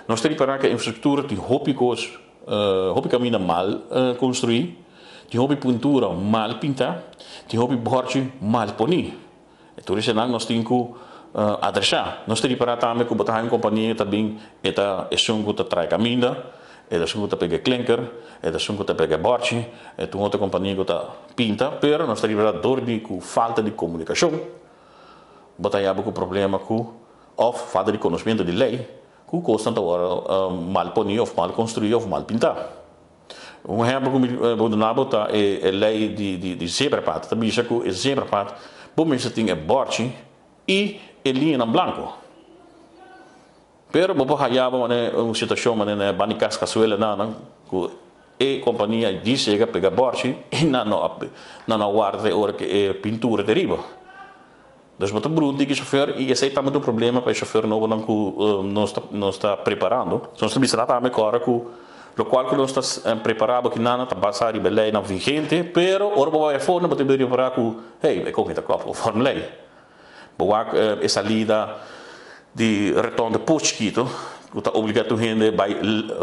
Nós temos para que a infraestrutura de hobby caminho mal construir, de hobby pintura mal pintar, de hobby borde mal polir. Então isso nós temos que adressar. Nós temos para também que botar em companhia também eta é som que trai caminho, é som que pega clinker, é som que pega borde, é outra companhia que pinta, pero nós temos para dormir com falta de comunicação. Botar aí algum problema com ou falta de conhecimento de lei, que custa agora mal polir ou mal construir ou mal pintar. Exemplo que eu não botar é lei de zebrapad, também isso que é zebrapad, bom mesmo tem é borde e linha em branco. Pero bobo hayaba uma situação né banicas casuela que a companhia diz que pega borde e não guarda hora que é pintura deriva. Dus wat de broer die chauffeur e esse também do problema para o chauffeur novo não está preparando. Nós temos que tratar melhor com o qual que nós está preparado que não está passar e belém não vigente, pero ora vai fora para te preparar com hey eu como está claro for lei. Boa essa lida de retorno de postquito que está obrigado a render by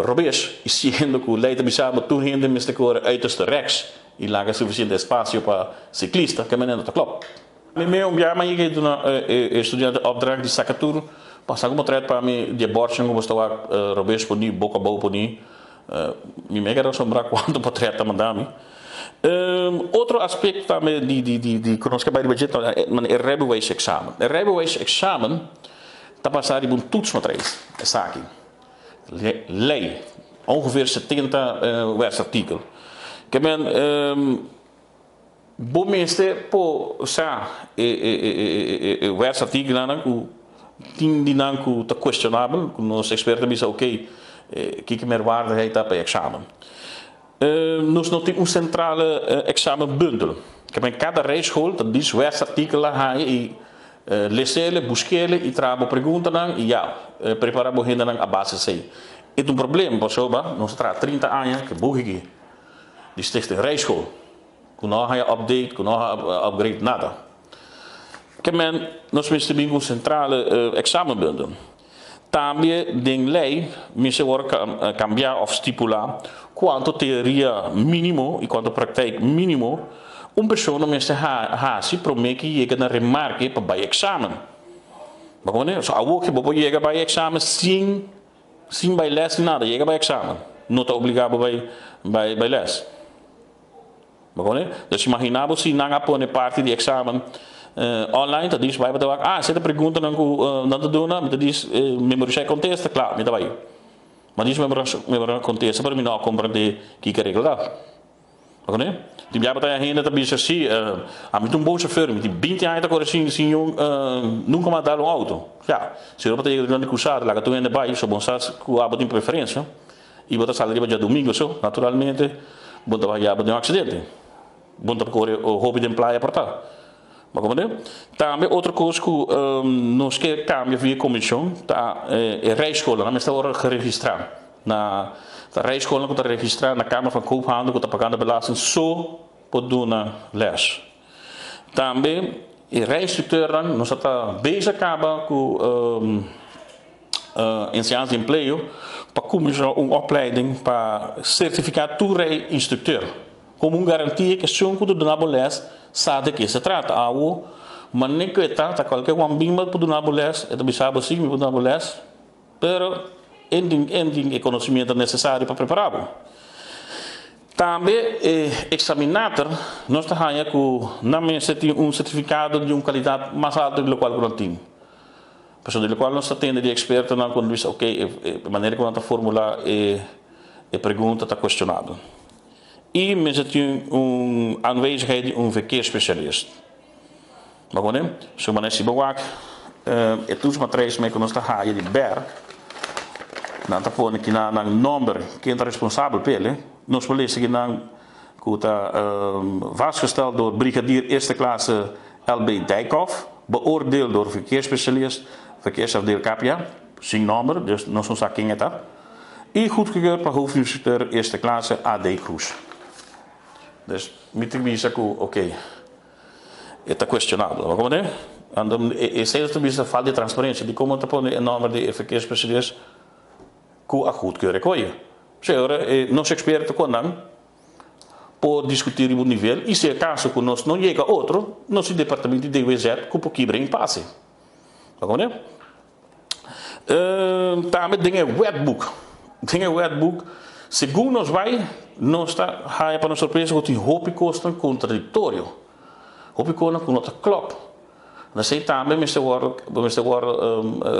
robês e sendo que o lei também sabe tu render mesmo que ora uiterste rechts e larga suficiente espaço para ciclista que não está claro. Meu mas eu que estudante opdracht de sacatur passar como tret para mim de bord como estava robês por ni boca boa por ni me mega assombrar quanto para tret mandar outro aspecto também de conosco bij de budget é rijbewijs examen. Het rijbewijs examen está passar de toetsmateriaal essa aqui lei ongeveer 70 versartikel que men bom mestre po sa versartikel nan tem dinanco tá questionável com os expertos dizem ok que meerwaarde está para examen. Nós não temos centrale examenbundel. Ik heb in cada rijschool dat die versartikelen ga je lezen, busceren, e trabalhar perguntas e já preparar o renda a base sei. É problema, pessoal, nós traz 30 anos que boe aqui. Die stichting rijschool. Que não há update, que não há upgrade nada. Que men nós temos um centrale examenbundel. Também den lei, mensen worden cambiar of stipular quanto teoria mínimo e quanto praktijk mínimo pessoa mensen se promete que chega na remarque para o examen. Maar gewoon, zo ook je bobo chega bij examen sem bij les nada, chega bij examen. Não está obrigado bij les. Maar gewoon, dus imaginamos se não apone parte de examen online, dat is bij wat você te pergunta não te doen, dat is memorizar contexto, claro, me daí. Mas isso memorizar contexto para mim não compreender que regel dat. Oké? Die hebben daar heen dat bij zich a mim um bom chauffeur, met die 20 jaar agora sim nunca mais dar auto. Ja, se eu botar grande cruzada, lá que tu anda bij, so bom staat com a botar preferência. E botar salário para domingo, so, naturalmente, botar vai já botar acidente. Botar correr o hobby de praia portar. Maar como também outra coisa que nós quer cambia via comissão, tá rijscholen, mas está hora geregistreerd. Na rijscholen que está registrado na Câmara van Koophandel, que está pagando belasting só por doen les. Também rijinstructeur, nós está bezig com ensinar de emprego para começar uma opleiding para certificar tu rijinstructeur. Como garantia que se um que do les sabe que se trata algo, mas nem que está qualquer um bimba por do les, é também sabe sim por do les, pero ending conhecimento necessário para prepará-lo. Também examinator, nós temos que certificado de uma qualidade mais alta do qual nós temos. Pessoal do qual nós temos de experto na quando diz ok, a maneira como nós formular a pergunta está questionado. E mesmo tem aanwezigheid de verkeersspecialist. Maar gewoon, zo maar eens bewaak. Het toetsmateriaal mee kunnen staan je die berg. Dan dat voor een na nummer, kind responsabel pele. Nos politie que dan vastgesteld door brigadier eerste klasse LB Dijkhoff, beoordeeld door verkeersspecialist, verkeersafdeling KPA, zijn nummer, dus nog zo'n zaak ging het dat. En goedgekeurd per hoofdinstructeur eerste klasse AD Kroes. Dus met die zeg ik, oké, het is questionabel. Maar kom maar, en dan is het een falta de transparantie. Die komen te ponen in nummer de verkeersspecialist. com a goedkeuring coia. Senhora, nós expertos com não por discutir o nível e se é caso que nós não chega outro, nosso departamento de DWZ com pouquinho bem passe. Tá bom, né? Também tem o wetbook. Tem o wetbook. Segundo nós vai, nós está para nossa surpresa que tem roupa custa contraditório. Roupa custa com nota clock. Nós sei também mas agora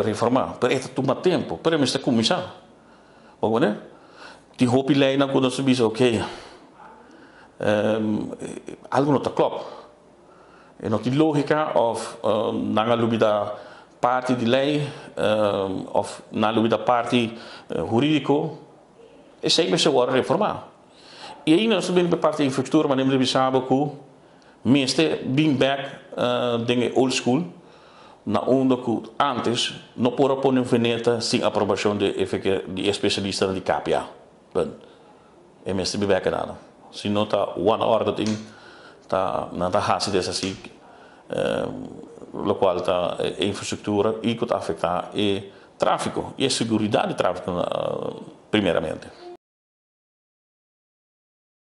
reformar. Para isso toma tempo. Para mas começar. Bom, né? Tem roupa lei na quando nós diz ok. Algo nota clock. E não tem lógica of na lubida parte de lei of na lubida parte jurídico. E sei mas agora reformar. E aí nós também para parte da infraestrutura, mas nem sabe que meeste being back dingen old school na onda que antes não pode pôr em veneta sem aprovação de especialista de KPA. E meeste being back nada. Se não está one order in, tá não está haste dessa assim, lo qual está infraestrutura e que afeta e tráfego e a segurança de tráfego primeiramente.